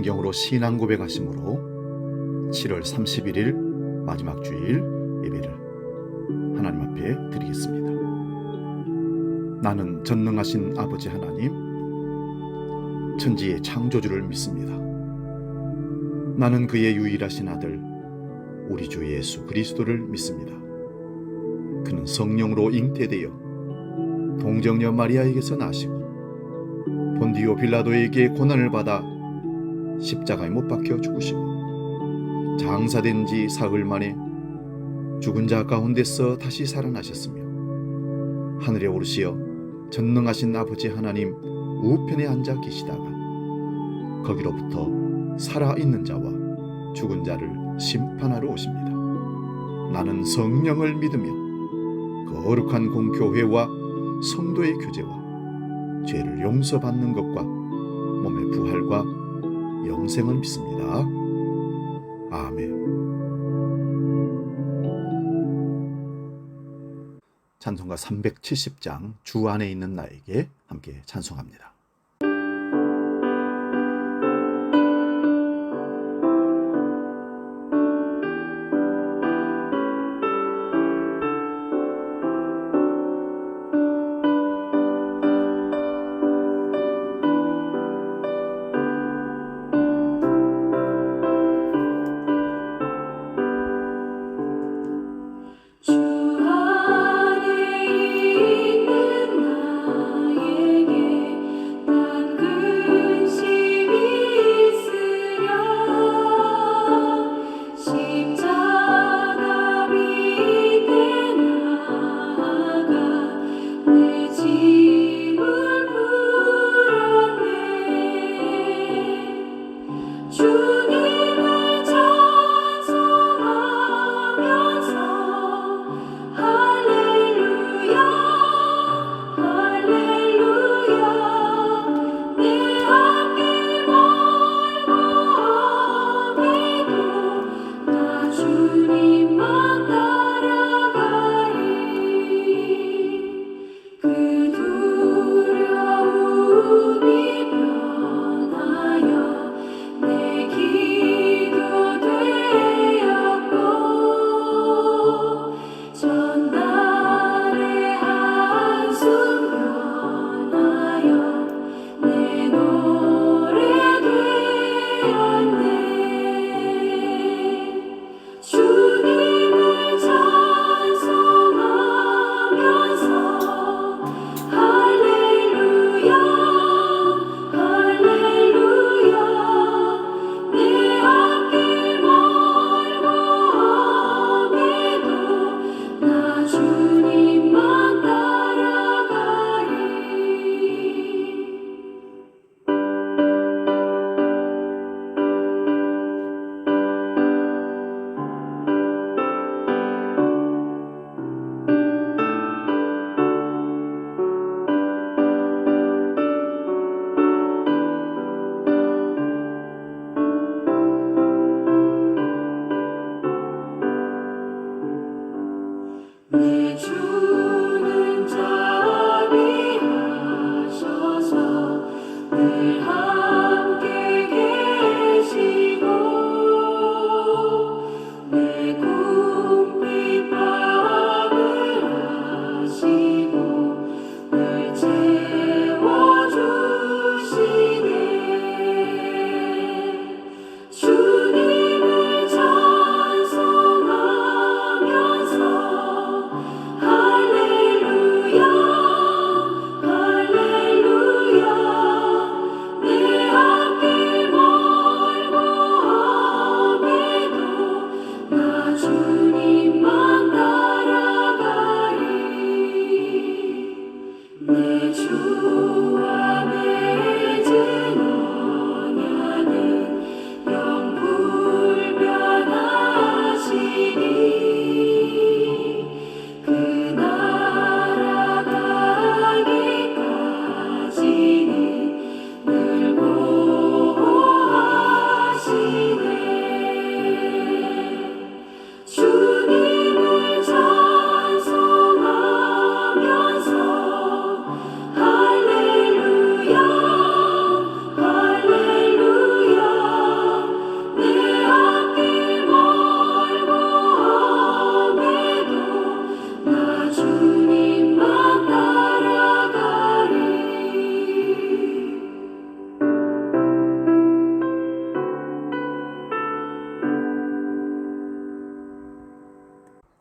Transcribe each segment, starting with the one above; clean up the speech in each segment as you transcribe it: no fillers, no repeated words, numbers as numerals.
성경으로 신앙 고백하심으로 7월 31일 마지막 주일 예배를 하나님 앞에 드리겠습니다. 나는 전능하신 아버지 하나님, 천지의 창조주를 믿습니다. 나는 그의 유일하신 아들 우리 주 예수 그리스도를 믿습니다. 그는 성령으로 잉태되어 동정녀 마리아에게서 나시고 본디오 빌라도에게 고난을 받아 십자가에 못 박혀 죽으시고 장사된 지 사흘 만에 죽은 자 가운데서 다시 살아나셨으며 하늘에 오르시어 전능하신 아버지 하나님 우편에 앉아 계시다가 거기로부터 살아있는 자와 죽은 자를 심판하러 오십니다. 나는 성령을 믿으며 거룩한 공교회와 성도의 교제와 죄를 용서받는 것과 몸의 부활과 영생을 믿습니다. 아멘. 찬송가 370장 주 안에 있는 나에게 함께 찬송합니다.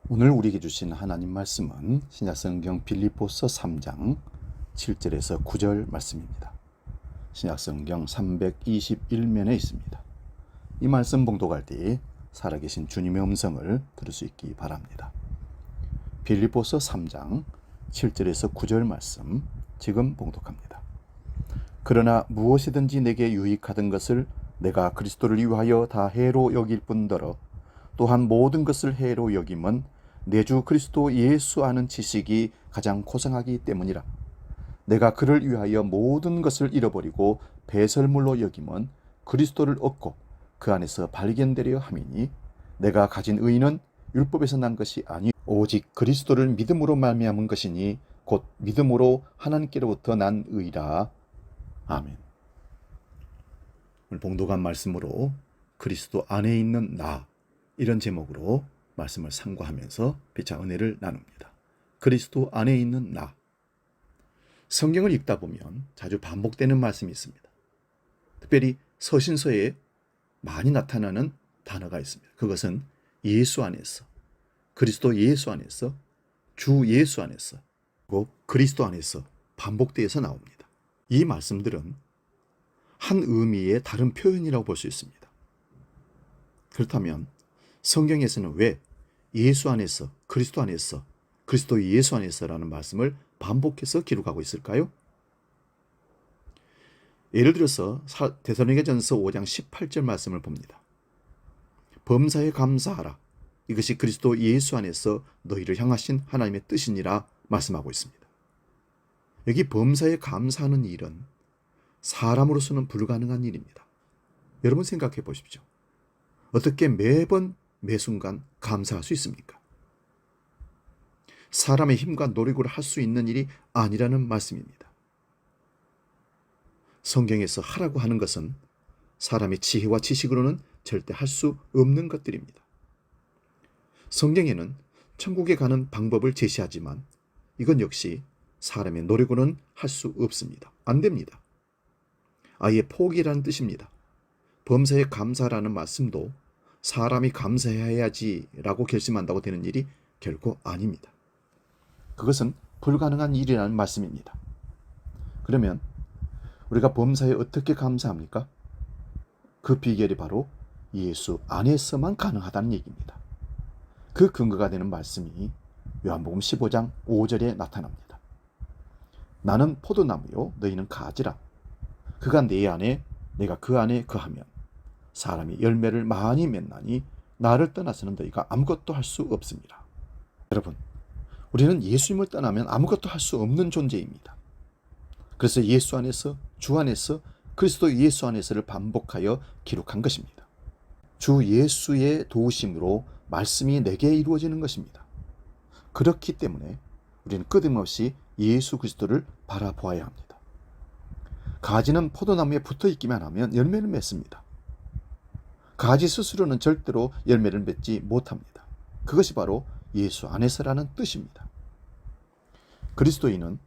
오늘 우리에게 주신 하나님 말씀은 신약성경 빌립보서 3장 7절에서 9절 말씀입니다. 신약성경 321면에 있습니다. 이 말씀 봉독할 때 살아계신 주님의 음성을 들을 수 있기 바랍니다. 빌립보서 3장 7절에서 9절 말씀 지금 봉독합니다. 그러나 무엇이든지 내게 유익하던 것을 내가 그리스도를 위하여 다 해로 여길 뿐더러 또한 모든 것을 해로 여김은 내 주 그리스도 예수 아는 지식이 가장 고상하기 때문이라. 내가 그를 위하여 모든 것을 잃어버리고 배설물로 여김은 그리스도를 얻고 그 안에서 발견되려 함이니 내가 가진 의는 율법에서 난 것이 아니 오직 그리스도를 믿음으로 말미암은 것이니 곧 믿음으로 하나님께로부터 난 의라. 아멘. 오늘 봉독한 말씀으로 그리스도 안에 있는 나, 이런 제목으로 말씀을 상고하면서 피차 은혜를 나눕니다. 그리스도 안에 있는 나. 성경을 읽다 보면 자주 반복되는 말씀이 있습니다. 특별히 서신서에 많이 나타나는 단어가 있습니다. 그것은 예수 안에서, 그리스도 예수 안에서, 주 예수 안에서, 그리고 그리스도 안에서 반복되어서 나옵니다. 이 말씀들은 한 의미의 다른 표현이라고 볼 수 있습니다. 그렇다면 성경에서는 왜 예수 안에서, 그리스도 안에서, 그리스도 예수 안에서라는 말씀을 반복해서 기록하고 있을까요? 예를 들어서 데살로니가전서 5장 18절 말씀을 봅니다. 범사에 감사하라. 이것이 그리스도 예수 안에서 너희를 향하신 하나님의 뜻이니라 말씀하고 있습니다. 여기 범사에 감사하는 일은 사람으로서는 불가능한 일입니다. 여러분 생각해 보십시오. 어떻게 매번 매순간 감사할 수 있습니까? 사람의 힘과 노력으로 할 수 있는 일이 아니라는 말씀입니다. 성경에서 하라고 하는 것은 사람의 지혜와 지식으로는 절대 할 수 없는 것들입니다. 성경에는 천국에 가는 방법을 제시하지만 이건 역시 사람의 노력으로는 할 수 없습니다. 안 됩니다. 아예 포기라는 뜻입니다. 범사에 감사라는 말씀도 사람이 감사해야지라고 결심한다고 되는 일이 결코 아닙니다. 그것은 불가능한 일이라는 말씀입니다. 그러면 우리가 범사에 어떻게 감사합니까? 그 비결이 바로 예수 안에서만 가능하다는 얘기입니다. 그 근거가 되는 말씀이 요한복음 15장 5절에 나타납니다. 나는 포도나무요 너희는 가지라. 그가 내 안에 내가 그 안에 거하면 사람이 열매를 많이 맺나니 나를 떠나서는 너희가 아무것도 할 수 없습니다. 여러분, 우리는 예수님을 떠나면 아무것도 할 수 없는 존재입니다. 그래서 예수 안에서, 주 안에서, 그리스도 예수 안에서를 반복하여 기록한 것입니다. 주 예수의 도우심으로 말씀이 내게 이루어지는 것입니다. 그렇기 때문에 우리는 끊임없이 예수 그리스도를 바라보아야 합니다. 가지는 포도나무에 붙어 있기만 하면 열매를 맺습니다. 가지 스스로는 절대로 열매를 맺지 못합니다. 그것이 바로 예수 안에서라는 뜻입니다. 그리스도인은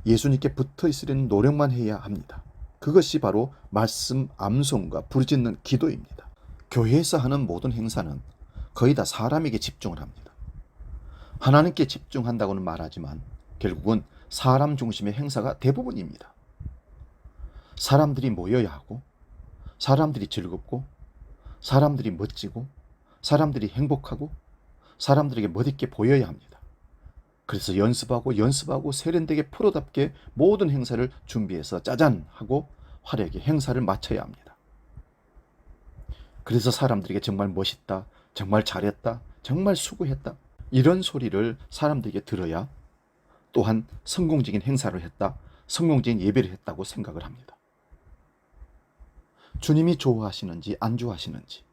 예수님께 붙어 있으려는 노력만 해야 합니다. 그것이 바로 말씀 암송과 부르짖는 기도입니다. 교회에서 하는 모든 행사는 거의 다 사람에게 집중을 합니다. 하나님께 집중한다고는 말하지만 결국은 사람 중심의 행사가 대부분입니다. 사람들이 모여야 하고, 사람들이 즐겁고, 사람들이 멋지고, 사람들이 행복하고, 사람들에게 멋있게 보여야 합니다. 그래서 연습하고 세련되게 프로답게 모든 행사를 준비해서 짜잔 하고 화려하게 행사를 마쳐야 합니다. 그래서 사람들에게 정말 멋있다, 정말 잘했다, 정말 수고했다, 이런 소리를 사람들에게 들어야 또한 성공적인 행사를 했다, 성공적인 예배를 했다고 생각을 합니다. 주님이 좋아하시는지 안 좋아하시는지,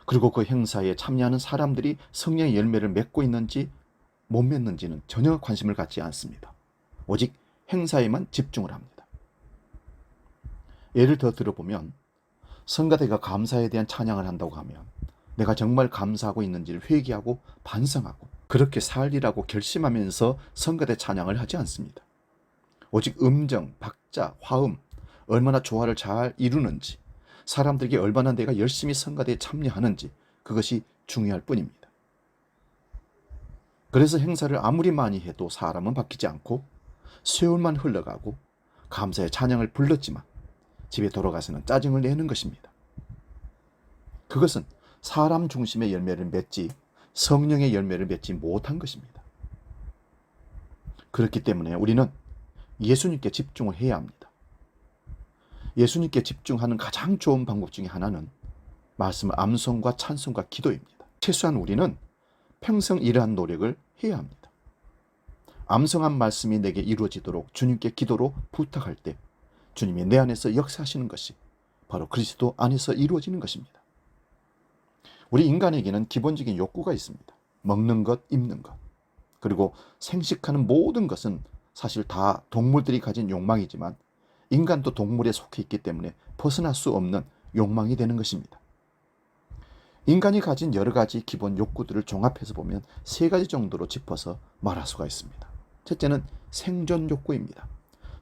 그리고 그 행사에 참여하는 사람들이 성령의 열매를 맺고 있는지 못 맺는지는 전혀 관심을 갖지 않습니다. 오직 행사에만 집중을 합니다. 예를 더 들어보면 성가대가 감사에 대한 찬양을 한다고 하면 내가 정말 감사하고 있는지를 회개하고 반성하고 그렇게 살리라고 결심하면서 성가대 찬양을 하지 않습니다. 오직 음정, 박자, 화음, 얼마나 조화를 잘 이루는지, 사람들에게 얼마나 내가 열심히 성가대에 참여하는지, 그것이 중요할 뿐입니다. 그래서 행사를 아무리 많이 해도 사람은 바뀌지 않고 세월만 흘러가고 감사의 찬양을 불렀지만 집에 돌아가서는 짜증을 내는 것입니다. 그것은 사람 중심의 열매를 맺지 성령의 열매를 맺지 못한 것입니다. 그렇기 때문에 우리는 예수님께 집중을 해야 합니다. 예수님께 집중하는 가장 좋은 방법 중에 하나는 말씀을 암송과 찬송과 기도입니다. 최소한 우리는 평생 이러한 노력을 해야 합니다. 암송한 말씀이 내게 이루어지도록 주님께 기도로 부탁할 때 주님이 내 안에서 역사하시는 것이 바로 그리스도 안에서 이루어지는 것입니다. 우리 인간에게는 기본적인 욕구가 있습니다. 먹는 것, 입는 것, 그리고 생식하는 모든 것은 사실 다 동물들이 가진 욕망이지만 인간도 동물에 속해 있기 때문에 벗어날 수 없는 욕망이 되는 것입니다. 인간이 가진 여러 가지 기본 욕구들을 종합해서 보면 세 가지 정도로 짚어서 말할 수가 있습니다. 첫째는 생존 욕구입니다.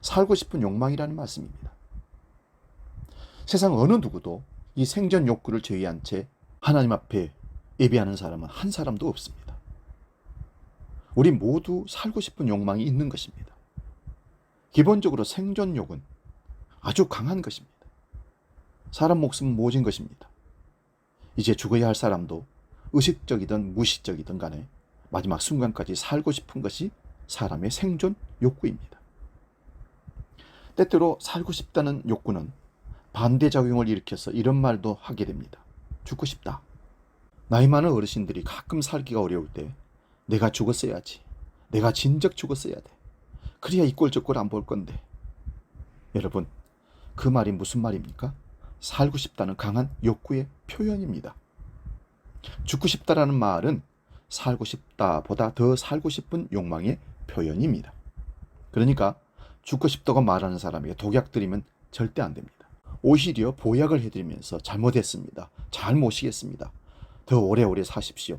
살고 싶은 욕망이라는 말씀입니다. 세상 어느 누구도 이 생존 욕구를 제외한 채 하나님 앞에 예배하는 사람은 한 사람도 없습니다. 우리 모두 살고 싶은 욕망이 있는 것입니다. 기본적으로 생존욕은 아주 강한 것입니다. 사람 목숨은 모진 것입니다. 이제 죽어야 할 사람도 의식적이든 무의식적이든 간에 마지막 순간까지 살고 싶은 것이 사람의 생존 욕구입니다. 때때로 살고 싶다는 욕구는 반대작용을 일으켜서 이런 말도 하게 됩니다. 죽고 싶다. 나이 많은 어르신들이 가끔 살기가 어려울 때 내가 죽었어야지. 내가 진작 죽었어야 돼. 그래야 이 꼴 저 꼴 안 볼 건데. 여러분, 그 말이 무슨 말입니까? 살고 싶다는 강한 욕구의 표현입니다. 죽고 싶다라는 말은 살고 싶다보다 더 살고 싶은 욕망의 표현입니다. 그러니까 죽고 싶다고 말하는 사람에게 독약 드리면 절대 안 됩니다. 오히려 보약을 해드리면서 잘못했습니다. 잘 모시겠습니다. 더 오래오래 사십시오.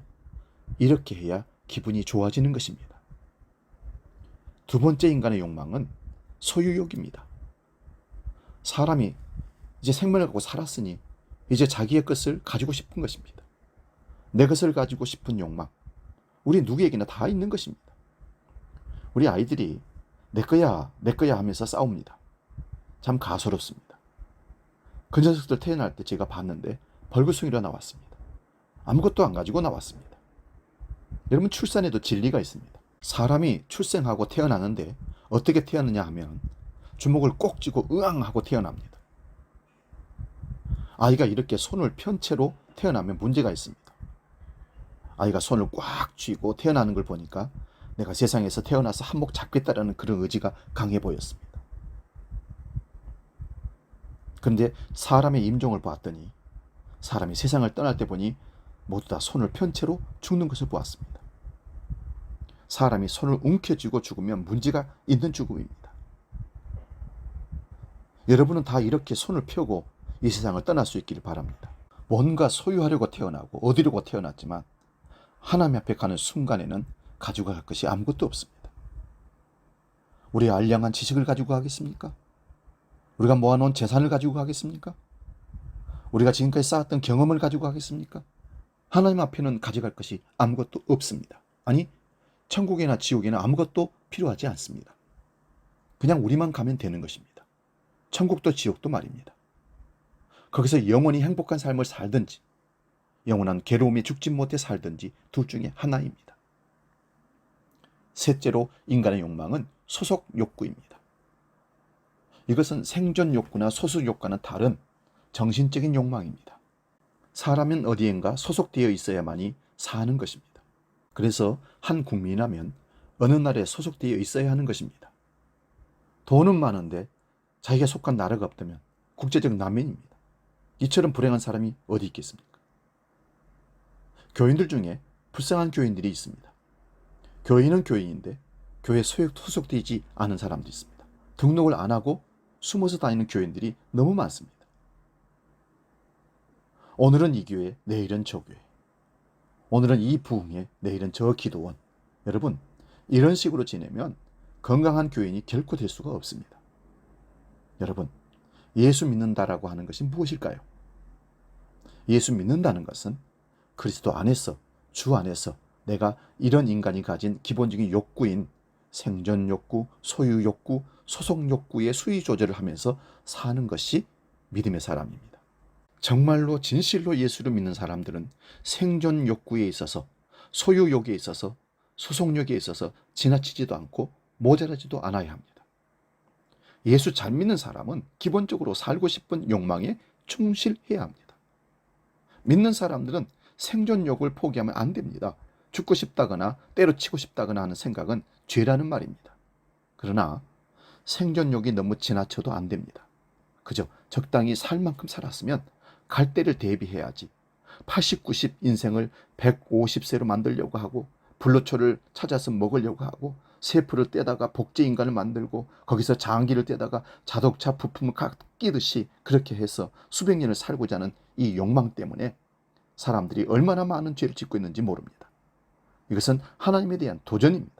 이렇게 해야 기분이 좋아지는 것입니다. 두 번째 인간의 욕망은 소유욕입니다. 사람이 이제 생명을 갖고 살았으니 이제 자기의 것을 가지고 싶은 것입니다. 내 것을 가지고 싶은 욕망. 우리 누구에게나 다 있는 것입니다. 우리 아이들이 내 거야 하면서 싸웁니다. 참 가소롭습니다. 그 녀석들 태어날 때 제가 봤는데 벌거숭이로 나왔습니다. 아무것도 안 가지고 나왔습니다. 여러분, 출산에도 진리가 있습니다. 사람이 출생하고 태어나는데 어떻게 태어나냐 하면 주먹을 꼭 쥐고 으앙 하고 태어납니다. 아이가 이렇게 손을 편 채로 태어나면 문제가 있습니다. 아이가 손을 꽉 쥐고 태어나는 걸 보니까 내가 세상에서 태어나서 한몫 잡겠다라는 그런 의지가 강해 보였습니다. 그런데 사람의 임종을 보았더니 사람이 세상을 떠날 때 보니 모두 다 손을 편 채로 죽는 것을 보았습니다. 사람이 손을 움켜쥐고 죽으면 문제가 있는 죽음입니다. 여러분은 다 이렇게 손을 펴고 이 세상을 떠날 수 있기를 바랍니다. 뭔가 소유하려고 태어나고 얻으려고 태어났지만 하나님 앞에 가는 순간에는 가지고 갈 것이 아무것도 없습니다. 우리의 알량한 지식을 가지고 가겠습니까? 우리가 모아놓은 재산을 가지고 가겠습니까? 우리가 지금까지 쌓았던 경험을 가지고 가겠습니까? 하나님 앞에는 가져갈 것이 아무것도 없습니다. 아니, 천국이나 지옥에는 아무것도 필요하지 않습니다. 그냥 우리만 가면 되는 것입니다. 천국도 지옥도 말입니다. 거기서 영원히 행복한 삶을 살든지 영원한 괴로움에 죽지 못해 살든지 둘 중에 하나입니다. 셋째로 인간의 욕망은 소속 욕구입니다. 이것은 생존 욕구나 소속 욕구와는 다른 정신적인 욕망입니다. 사람은 어디엔가 소속되어 있어야만이 사는 것입니다. 그래서 한 국민이라면 어느 나라에 소속되어 있어야 하는 것입니다. 돈은 많은데 자기가 속한 나라가 없다면 국제적 난민입니다. 이처럼 불행한 사람이 어디 있겠습니까? 교인들 중에 불쌍한 교인들이 있습니다. 교인은 교인인데 교회에 소속되지 않은 사람도 있습니다. 등록을 안 하고 숨어서 다니는 교인들이 너무 많습니다. 오늘은 이 교회, 내일은 저 교회. 오늘은 이 부흥회, 내일은 저 기도원. 여러분, 이런 식으로 지내면 건강한 교인이 결코 될 수가 없습니다. 여러분, 예수 믿는다라고 하는 것이 무엇일까요? 예수 믿는다는 것은 그리스도 안에서, 주 안에서 내가 이런 인간이 가진 기본적인 욕구인 생존 욕구, 소유 욕구, 소속 욕구의 수위 조절을 하면서 사는 것이 믿음의 사람입니다. 정말로 진실로 예수를 믿는 사람들은 생존 욕구에 있어서, 소유 욕에 있어서, 소속욕에 있어서 지나치지도 않고 모자라지도 않아야 합니다. 예수 잘 믿는 사람은 기본적으로 살고 싶은 욕망에 충실해야 합니다. 믿는 사람들은 생존욕을 포기하면 안 됩니다. 죽고 싶다거나 때려치고 싶다거나 하는 생각은 죄라는 말입니다. 그러나 생존욕이 너무 지나쳐도 안 됩니다. 그저 적당히 살 만큼 살았으면 갈 때를 대비해야지 80, 90 인생을 150세로 만들려고 하고 불로초를 찾아서 먹으려고 하고 세포를 떼다가 복제인간을 만들고 거기서 장기를 떼다가 자동차 부품을 끼듯이 그렇게 해서 수백 년을 살고자 하는 이 욕망 때문에 사람들이 얼마나 많은 죄를 짓고 있는지 모릅니다. 이것은 하나님에 대한 도전입니다.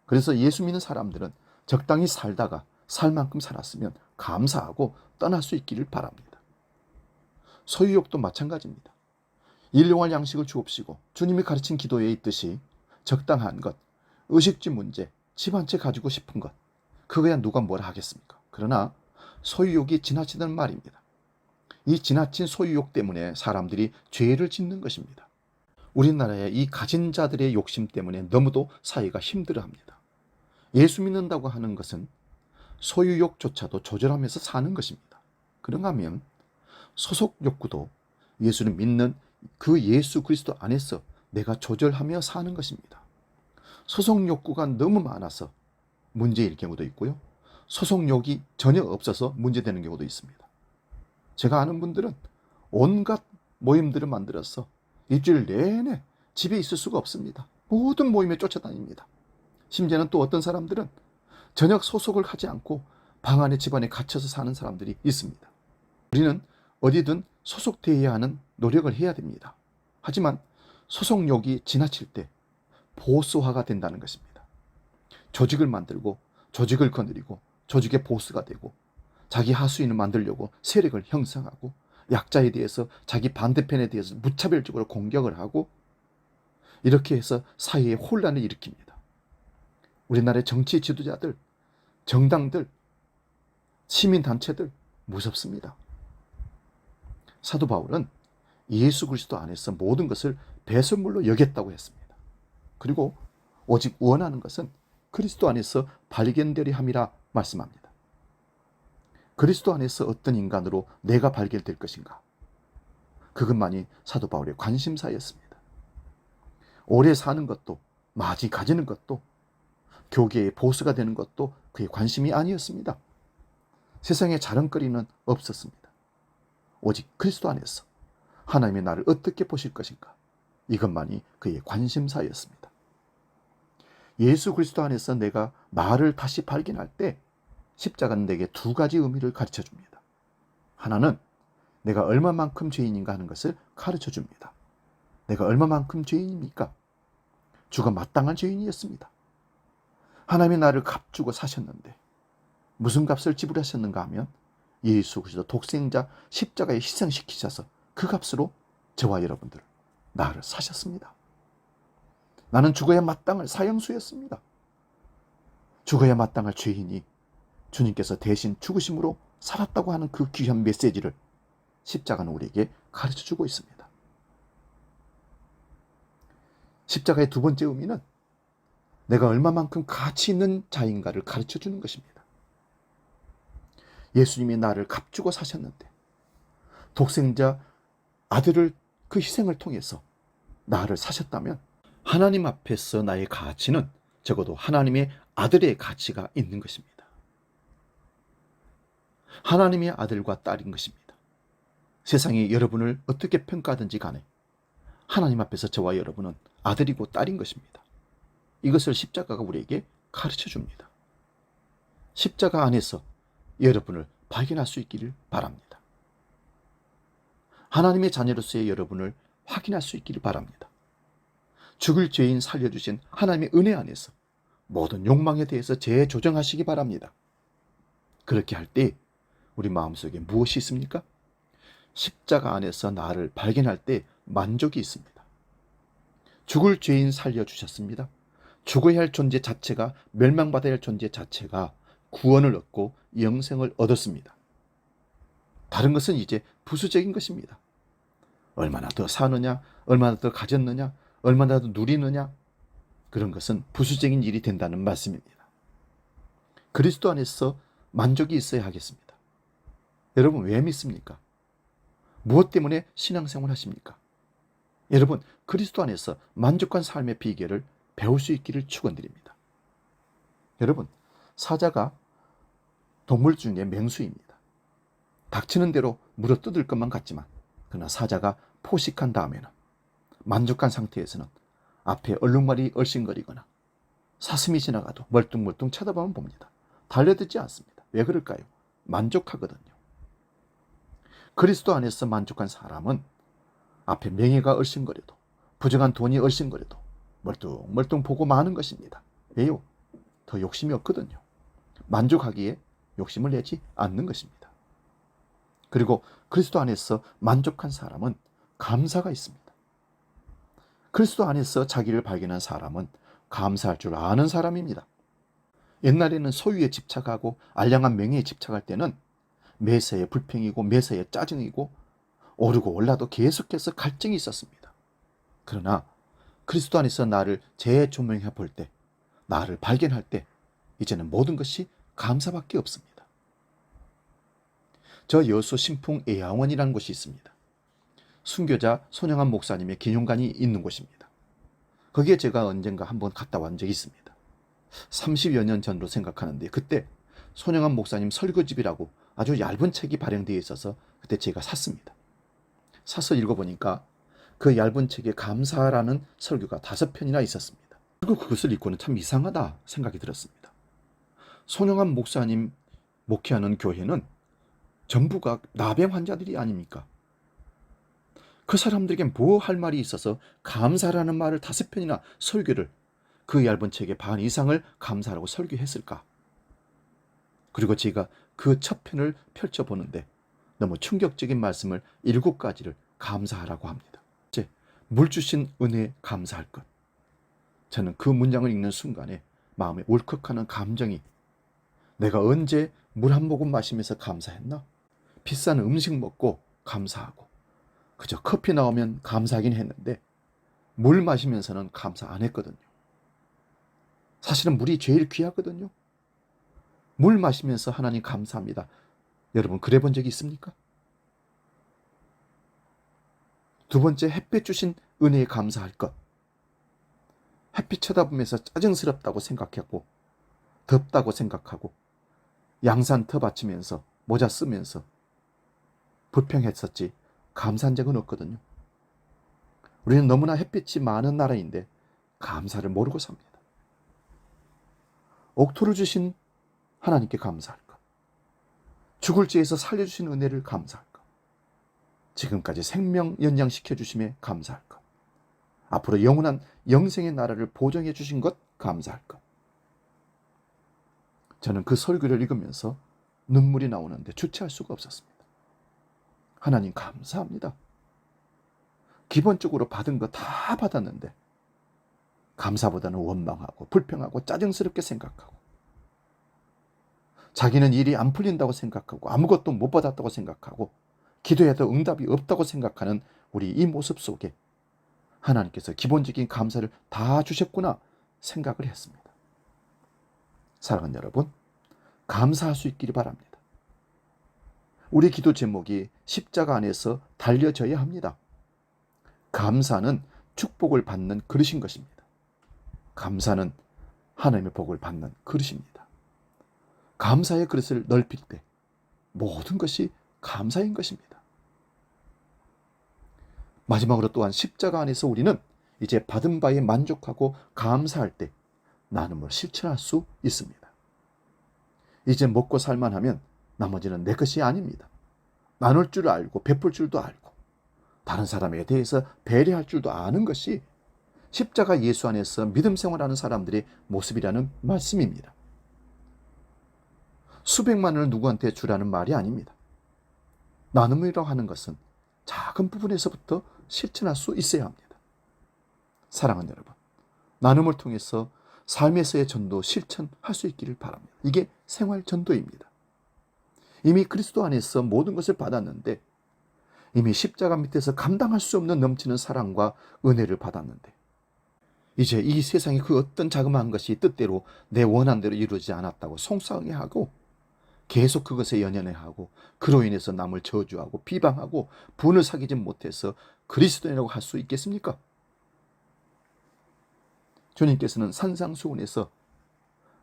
그래서 예수 믿는 사람들은 적당히 살다가 살 만큼 살았으면 감사하고 떠날 수 있기를 바랍니다. 소유욕도 마찬가지입니다. 일용할 양식을 주옵시고 주님이 가르친 기도에 있듯이 적당한 것, 의식주 문제, 집 한 채 가지고 싶은 것, 그거야 누가 뭐라 하겠습니까? 그러나 소유욕이 지나치다는 말입니다. 이 지나친 소유욕 때문에 사람들이 죄를 짓는 것입니다. 우리나라의 이 가진 자들의 욕심 때문에 너무도 사회가 힘들어합니다. 예수 믿는다고 하는 것은 소유욕조차도 조절하면서 사는 것입니다. 그런가 하면 소속 욕구도 예수를 믿는 그 예수 그리스도 안에서 내가 조절하며 사는 것입니다. 소속 욕구가 너무 많아서 문제일 경우도 있고요. 소속 욕이 전혀 없어서 문제되는 경우도 있습니다. 제가 아는 분들은 온갖 모임들을 만들어서 일주일 내내 집에 있을 수가 없습니다. 모든 모임에 쫓아다닙니다. 심지어는 또 어떤 사람들은 전혀 소속을 하지 않고 방 안에 집 안에 갇혀서 사는 사람들이 있습니다. 우리는 어디든 소속되어야 하는 노력을 해야 됩니다. 하지만 소속욕이 지나칠 때 보스화가 된다는 것입니다. 조직을 만들고 조직을 거느리고 조직의 보스가 되고 자기 하수인을 만들려고 세력을 형성하고 약자에 대해서 자기 반대편에 대해서 무차별적으로 공격을 하고 이렇게 해서 사회에 혼란을 일으킵니다. 우리나라의 정치 지도자들, 정당들, 시민단체들 무섭습니다. 사도 바울은 예수 그리스도 안에서 모든 것을 배설물로 여겼다고 했습니다. 그리고 오직 원하는 것은 그리스도 안에서 발견되리 함이라 말씀합니다. 그리스도 안에서 어떤 인간으로 내가 발견될 것인가? 그것만이 사도 바울의 관심사였습니다. 오래 사는 것도 많이 가지는 것도 교계의 보스가 되는 것도 그의 관심이 아니었습니다. 세상에 자랑거리는 없었습니다. 오직 그리스도 안에서 하나님의 나를 어떻게 보실 것인가? 이것만이 그의 관심사였습니다. 예수 그리스도 안에서 내가 나를 다시 발견할 때 십자가는 내게 두 가지 의미를 가르쳐 줍니다. 하나는 내가 얼마만큼 죄인인가 하는 것을 가르쳐 줍니다. 내가 얼마만큼 죄인입니까? 주가 마땅한 죄인이었습니다. 하나님이 나를 값주고 사셨는데 무슨 값을 지불하셨는가 하면 예수 그리스도 독생자 십자가에 희생시키셔서 그 값으로 저와 여러분들 나를 사셨습니다. 나는 죽어야 마땅할 사형수였습니다. 죽어야 마땅할 죄인이 주님께서 대신 죽으심으로 살았다고 하는 그 귀한 메시지를 십자가는 우리에게 가르쳐주고 있습니다. 십자가의 두 번째 의미는 내가 얼마만큼 가치 있는 자인가를 가르쳐주는 것입니다. 예수님이 나를 값주고 사셨는데 독생자 아들을 그 희생을 통해서 나를 사셨다면 하나님 앞에서 나의 가치는 적어도 하나님의 아들의 가치가 있는 것입니다. 하나님의 아들과 딸인 것입니다. 세상이 여러분을 어떻게 평가하든지 간에 하나님 앞에서 저와 여러분은 아들이고 딸인 것입니다. 이것을 십자가가 우리에게 가르쳐 줍니다. 십자가 안에서 여러분을 발견할 수 있기를 바랍니다. 하나님의 자녀로서의 여러분을 확인할 수 있기를 바랍니다. 죽을 죄인 살려주신 하나님의 은혜 안에서 모든 욕망에 대해서 재조정하시기 바랍니다. 그렇게 할 때 우리 마음속에 무엇이 있습니까? 십자가 안에서 나를 발견할 때 만족이 있습니다. 죽을 죄인 살려주셨습니다. 죽어야 할 존재 자체가, 멸망받아야 할 존재 자체가 구원을 얻고 영생을 얻었습니다. 다른 것은 이제 부수적인 것입니다. 얼마나 더 사느냐, 얼마나 더 가졌느냐, 얼마나 더 누리느냐, 그런 것은 부수적인 일이 된다는 말씀입니다. 그리스도 안에서 만족이 있어야 하겠습니다. 여러분, 왜 믿습니까? 무엇 때문에 신앙생활 하십니까? 여러분, 그리스도 안에서 만족한 삶의 비결을 배울 수 있기를 축원드립니다. 여러분, 사자가 동물 중에 맹수입니다. 닥치는 대로 물어뜯을 것만 같지만, 그러나 사자가 포식한 다음에는, 만족한 상태에서는 앞에 얼룩말이 얼씬거리거나 사슴이 지나가도 멀뚱멀뚱 쳐다보면 봅니다. 달려들지 않습니다. 왜 그럴까요? 만족하거든요. 그리스도 안에서 만족한 사람은 앞에 명예가 얼씬거려도, 부정한 돈이 얼씬거려도 멀뚱멀뚱 보고 마는 것입니다. 왜요? 더 욕심이 없거든요. 만족하기에 욕심을 내지 않는 것입니다. 그리고 그리스도 안에서 만족한 사람은 감사가 있습니다. 그리스도 안에서 자기를 발견한 사람은 감사할 줄 아는 사람입니다. 옛날에는 소유에 집착하고 알량한 명예에 집착할 때는 매사에 불평이고 매사에 짜증이고 오르고 올라도 계속해서 갈증이 있었습니다. 그러나 그리스도 안에서 나를 재조명해 볼 때, 나를 발견할 때 이제는 모든 것이 감사밖에 없습니다. 저 여수 신풍 애양원이라는 곳이 있습니다. 순교자 손영한 목사님의 기념관이 있는 곳입니다. 거기에 제가 언젠가 한번 갔다 온 적이 있습니다. 30여 년 전으로 생각하는데, 그때 손영한 목사님 설교집이라고 아주 얇은 책이 발행되어 있어서 그때 제가 샀습니다. 사서 읽어보니까 그 얇은 책에 감사라는 설교가 5편이나 있었습니다. 그리고 그것을 읽고는 참 이상하다 생각이 들었습니다. 손영한 목사님 목회하는 교회는 전부가 나병 환자들이 아닙니까? 그 사람들에게 뭐 할 말이 있어서 감사라는 말을 5편이나 설교를, 그 얇은 책의 반 이상을 감사라고 설교했을까? 그리고 제가 그 첫 편을 펼쳐보는데 너무 충격적인 말씀을 7가지를 감사하라고 합니다. 이제 물 주신 은혜에 감사할 것. 저는 그 문장을 읽는 순간에 마음에 울컥하는 감정이, 내가 언제 물 한 모금 마시면서 감사했나? 비싼 음식 먹고 감사하고, 그저 커피 나오면 감사하긴 했는데 물 마시면서는 감사 안 했거든요. 사실은 물이 제일 귀하거든요. 물 마시면서 하나님 감사합니다. 여러분, 그래 본 적이 있습니까? 두 번째, 햇빛 주신 은혜에 감사할 것. 햇빛 쳐다보면서 짜증스럽다고 생각하고, 덥다고 생각하고, 양산 터 받치면서 모자 쓰면서 불평했었지 감사한 적은 없거든요. 우리는 너무나 햇빛이 많은 나라인데 감사를 모르고 삽니다. 옥토를 주신 하나님께 감사할 것. 죽을 죄에서 살려주신 은혜를 감사할 것. 지금까지 생명 연장시켜 주심에 감사할 것. 앞으로 영원한 영생의 나라를 보정해 주신 것 감사할 것. 저는 그 설교를 읽으면서 눈물이 나오는데 주체할 수가 없었습니다. 하나님 감사합니다. 기본적으로 받은 거 다 받았는데 감사보다는 원망하고 불평하고 짜증스럽게 생각하고, 자기는 일이 안 풀린다고 생각하고 아무것도 못 받았다고 생각하고 기도해도 응답이 없다고 생각하는 우리 이 모습 속에 하나님께서 기본적인 감사를 다 주셨구나 생각을 했습니다. 사랑하는 여러분, 감사할 수 있기를 바랍니다. 우리 기도 제목이 십자가 안에서 달려져야 합니다. 감사는 축복을 받는 그릇인 것입니다. 감사는 하나님의 복을 받는 그릇입니다. 감사의 그릇을 넓힐 때 모든 것이 감사인 것입니다. 마지막으로 또한 십자가 안에서 우리는 이제 받은 바에 만족하고 감사할 때 나눔을 실천할 수 있습니다. 이제 먹고 살만하면 나머지는 내 것이 아닙니다. 나눌 줄 알고 베풀 줄도 알고 다른 사람에 대해서 배려할 줄도 아는 것이 십자가 예수 안에서 믿음 생활하는 사람들의 모습이라는 말씀입니다. 수백만을 누구한테 주라는 말이 아닙니다. 나눔이라고 하는 것은 작은 부분에서부터 실천할 수 있어야 합니다. 사랑하는 여러분, 나눔을 통해서 삶에서의 전도 실천할 수 있기를 바랍니다. 이게 생활 전도입니다. 이미 그리스도 안에서 모든 것을 받았는데, 이미 십자가 밑에서 감당할 수 없는 넘치는 사랑과 은혜를 받았는데, 이제 이 세상의 그 어떤 자그마한 것이 뜻대로 내 원한대로 이루어지지 않았다고 속상해하고 계속 그것에 연연해하고 그로 인해서 남을 저주하고 비방하고 분을 사귀지 못해서 그리스도인이라고 할 수 있겠습니까? 주님께서는 산상수훈에서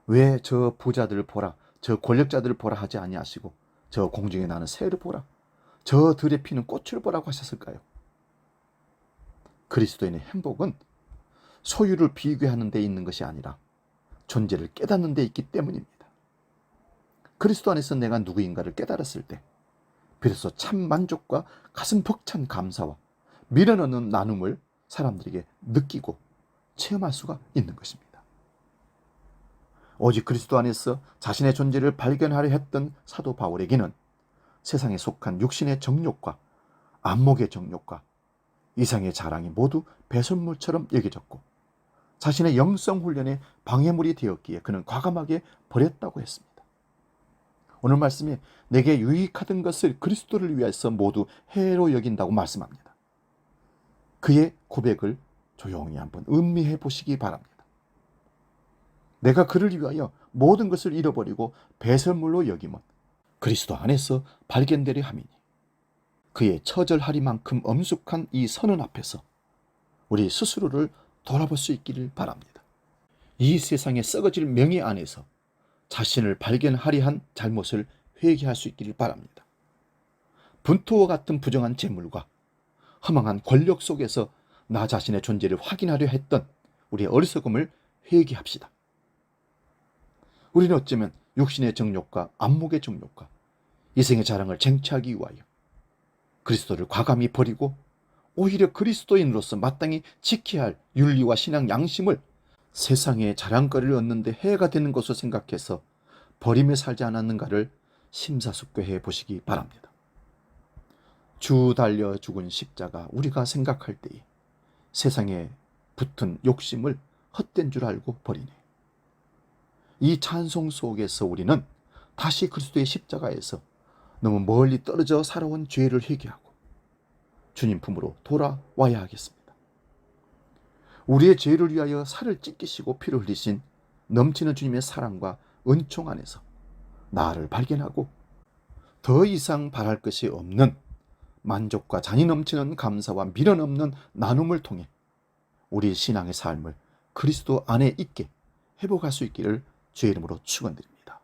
왜 저 부자들을 보라, 저 권력자들을 보라 하지 아니하시고 저 공중에 나는 새를 보라, 저 들에 피는 꽃을 보라고 하셨을까요? 그리스도인의 행복은 소유를 비교하는 데 있는 것이 아니라 존재를 깨닫는 데 있기 때문입니다. 그리스도 안에서 내가 누구인가를 깨달았을 때 비로소 참 만족과 가슴 벅찬 감사와 밀어넣는 나눔을 사람들에게 느끼고 체험할 수가 있는 것입니다. 오직 그리스도 안에서 자신의 존재를 발견하려 했던 사도 바울에게는 세상에 속한 육신의 정욕과 안목의 정욕과 이상의 자랑이 모두 배설물처럼 여겨졌고 자신의 영성 훈련에 방해물이 되었기에 그는 과감하게 버렸다고 했습니다. 오늘 말씀에 내게 유익하던 것을 그리스도를 위해서 모두 해로 여긴다고 말씀합니다. 그의 고백을 조용히 한번 음미해 보시기 바랍니다. 내가 그를 위하여 모든 것을 잃어버리고 배설물로 여김은 그리스도 안에서 발견되려 함이니 그의 처절하리만큼 엄숙한 이 선언 앞에서 우리 스스로를 돌아볼 수 있기를 바랍니다. 이 세상의 썩어질 명예 안에서 자신을 발견하려 한 잘못을 회개할 수 있기를 바랍니다. 분토와 같은 부정한 재물과 허망한 권력 속에서 나 자신의 존재를 확인하려 했던 우리의 어리석음을 회개합시다. 우리는 어쩌면 육신의 정욕과 안목의 정욕과 이생의 자랑을 쟁취하기 위하여 그리스도를 과감히 버리고 오히려 그리스도인으로서 마땅히 지켜야 할 윤리와 신앙 양심을 세상의 자랑거리를 얻는데 해가 되는 것으로 생각해서 버림에 살지 않았는가를 심사숙고해 보시기 바랍니다. 주 달려 죽은 십자가 우리가 생각할 때에 세상에 붙은 욕심을 헛된 줄 알고 버리네. 이 찬송 속에서 우리는 다시 그리스도의 십자가에서 너무 멀리 떨어져 살아온 죄를 회개하고 주님 품으로 돌아와야 하겠습니다. 우리의 죄를 위하여 살을 찢기시고 피를 흘리신 넘치는 주님의 사랑과 은총 안에서 나를 발견하고 더 이상 바랄 것이 없는 만족과 잔이 넘치는 감사와 미련 없는 나눔을 통해 우리 신앙의 삶을 그리스도 안에 있게 회복할 수 있기를 주의 이름으로 축원드립니다.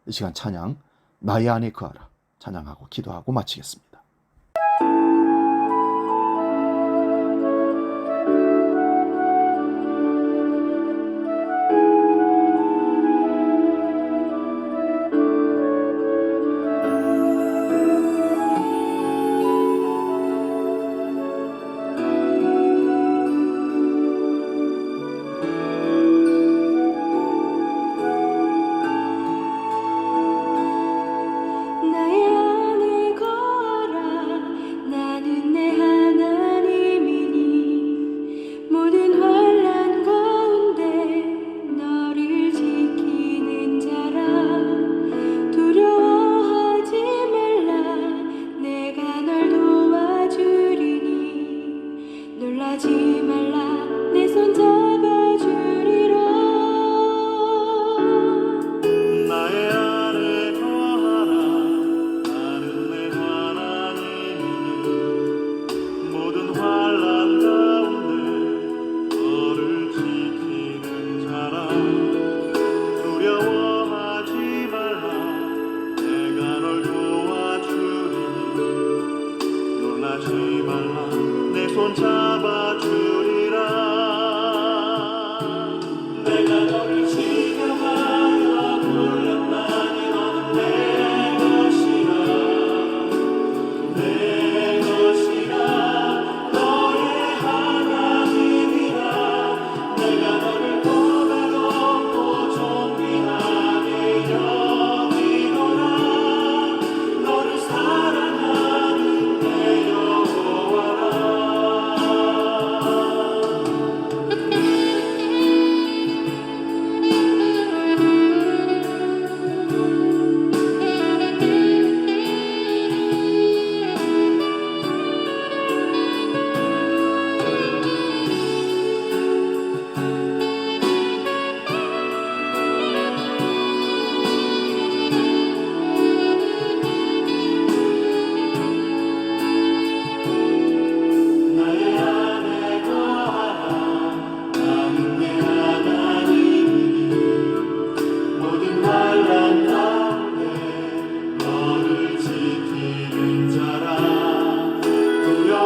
이 시간 찬양 나의 안에 거하라 찬양하고 기도하고 마치겠습니다.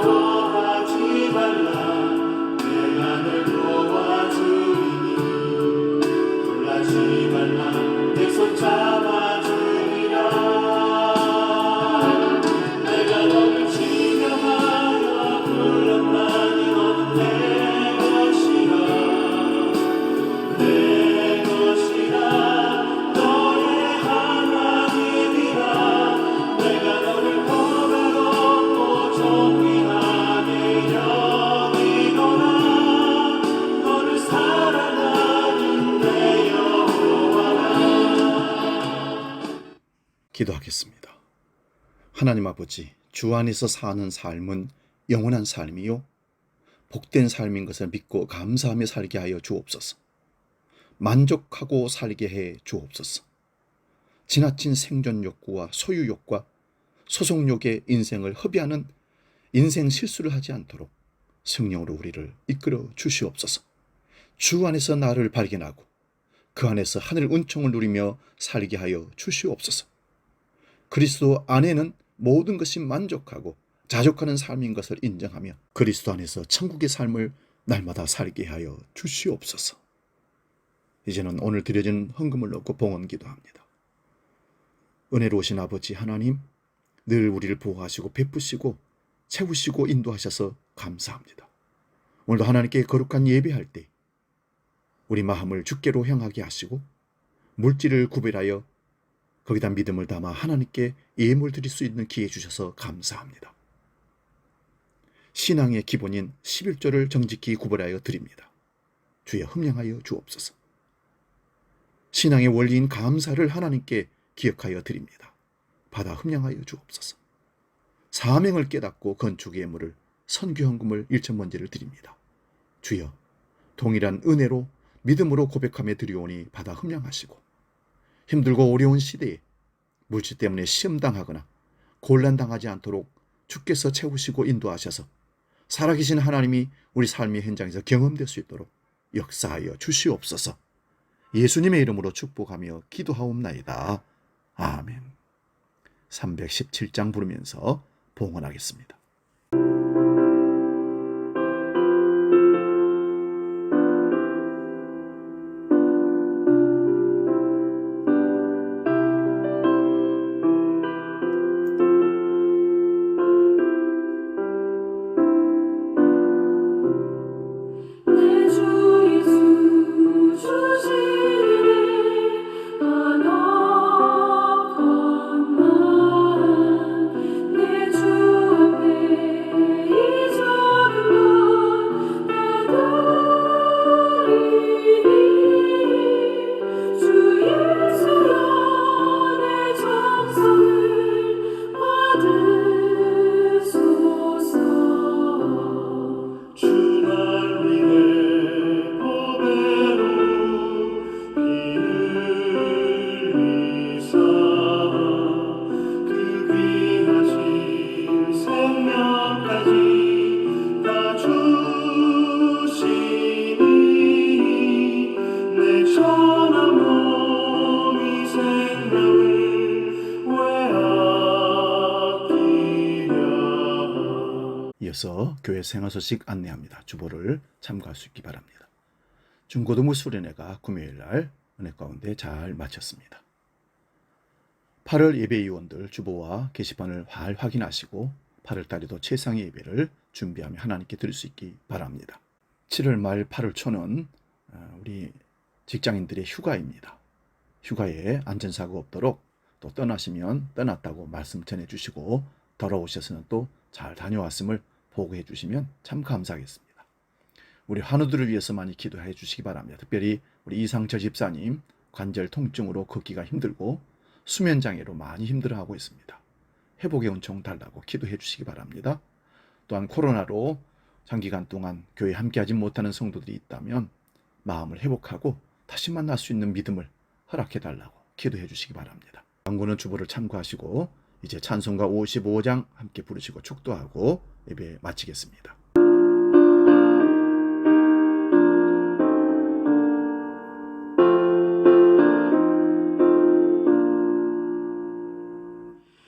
두려워하지 말라. 내가 널 도와주리니 놀라지 말라. 내 손 잡아주리라. 내가 너를 지명하여 불렀나니 너는 내 것이라. 내 것이라. 너의 하나님이라. 내가 너를 거룩하고 존귀하게 여기노라. 너를 사랑하는 내 여호와라. 기도하겠습니다. 하나님 아버지, 주 안에서 사는 삶은 영원한 삶이요 복된 삶인 것을 믿고 감사하며 살게 하여 주옵소서. 만족하고 살게 해 주옵소서. 지나친 생존 욕구와 소유 욕구와 소속욕의 인생을 허비하는 인생 실수를 하지 않도록 성령으로 우리를 이끌어 주시옵소서. 주 안에서 나를 발견하고 그 안에서 하늘 은총을 누리며 살게 하여 주시옵소서. 그리스도 안에는 모든 것이 만족하고 자족하는 삶인 것을 인정하며 그리스도 안에서 천국의 삶을 날마다 살게 하여 주시옵소서. 이제는 오늘 드려진 헌금을 넣고 봉헌 기도합니다. 은혜로우신 아버지 하나님, 늘 우리를 보호하시고 베푸시고 채우시고 인도하셔서 감사합니다. 오늘도 하나님께 거룩한 예배할 때 우리 마음을 주께로 향하게 하시고 물질을 구별하여 거기다 믿음을 담아 하나님께 예물 드릴 수 있는 기회 주셔서 감사합니다. 신앙의 기본인 11조를 정직히 구별하여 드립니다. 주여 흠량하여 주옵소서. 신앙의 원리인 감사를 하나님께 기억하여 드립니다. 받아 흠량하여 주옵소서. 사명을 깨닫고 건축의 예물을 선교헌금을 1,000번제를 드립니다. 주여 동일한 은혜로 믿음으로 고백하며 드리오니 받아 흠량하시고 힘들고 어려운 시대에 물질 때문에 시험당하거나 곤란당하지 않도록 주께서 채우시고 인도하셔서 살아계신 하나님이 우리 삶의 현장에서 경험될 수 있도록 역사하여 주시옵소서. 예수님의 이름으로 축복하며 기도하옵나이다. 아멘. 317장 부르면서 봉헌하겠습니다. 이어서 교회 생활소식 안내합니다. 주보를 참고할 수 있기 바랍니다. 중고등부 수련회가 금요일날 은혜 가운데 잘 마쳤습니다. 8월 예배위원들 주보와 게시판을 잘 확인하시고 8월달에도 최상의 예배를 준비하며 하나님께 드릴 수 있기 바랍니다. 7월 말 8월 초는 우리 직장인들의 휴가입니다. 휴가에 안전사고 없도록 또 떠나시면 떠났다고 말씀 전해주시고 돌아오셔서는 또 잘 다녀왔음을 보고해 주시면 참 감사하겠습니다. 우리 환우들을 위해서 많이 기도해 주시기 바랍니다. 특별히 우리 이상철 집사님 관절 통증으로 걷기가 힘들고 수면장애로 많이 힘들어하고 있습니다. 회복의 은총 달라고 기도해 주시기 바랍니다. 또한 코로나로 장기간 동안 교회 함께하지 못하는 성도들이 있다면 마음을 회복하고 다시 만날 수 있는 믿음을 허락해 달라고 기도해 주시기 바랍니다. 광고는 주보를 참고하시고 이제 찬송가 55장 함께 부르시고 축도하고 예배 마치겠습니다.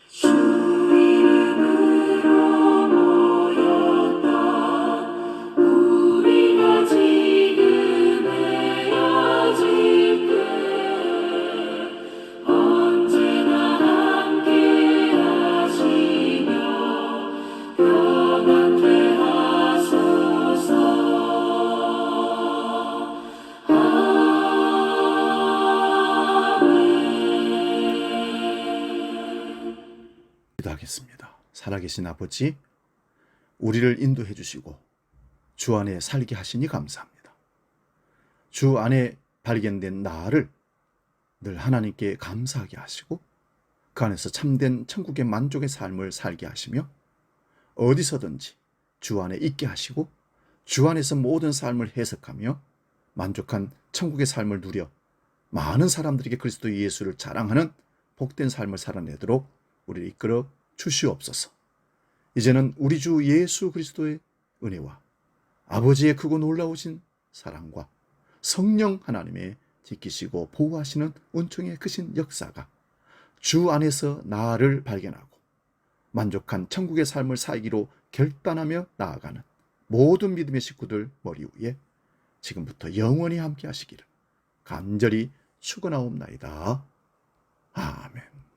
주 이름으로 모여 살아계신 아버지, 우리를 인도해 주시고 주 안에 살게 하시니 감사합니다. 주 안에 발견된 나를 늘 하나님께 감사하게 하시고 그 안에서 참된 천국의 만족의 삶을 살게 하시며 어디서든지 주 안에 있게 하시고 주 안에서 모든 삶을 해석하며 만족한 천국의 삶을 누려 많은 사람들에게 그리스도 예수를 자랑하는 복된 삶을 살아내도록 우리를 이끌어 주시옵소서. 이제는 우리 주 예수 그리스도의 은혜와 아버지의 크고 놀라우신 사랑과 성령 하나님의 지키시고 보호하시는 은총의 크신 역사가 주 안에서 나를 발견하고 만족한 천국의 삶을 살기로 결단하며 나아가는 모든 믿음의 식구들 머리 위에 지금부터 영원히 함께 하시기를 간절히 축원하옵나이다. 아멘.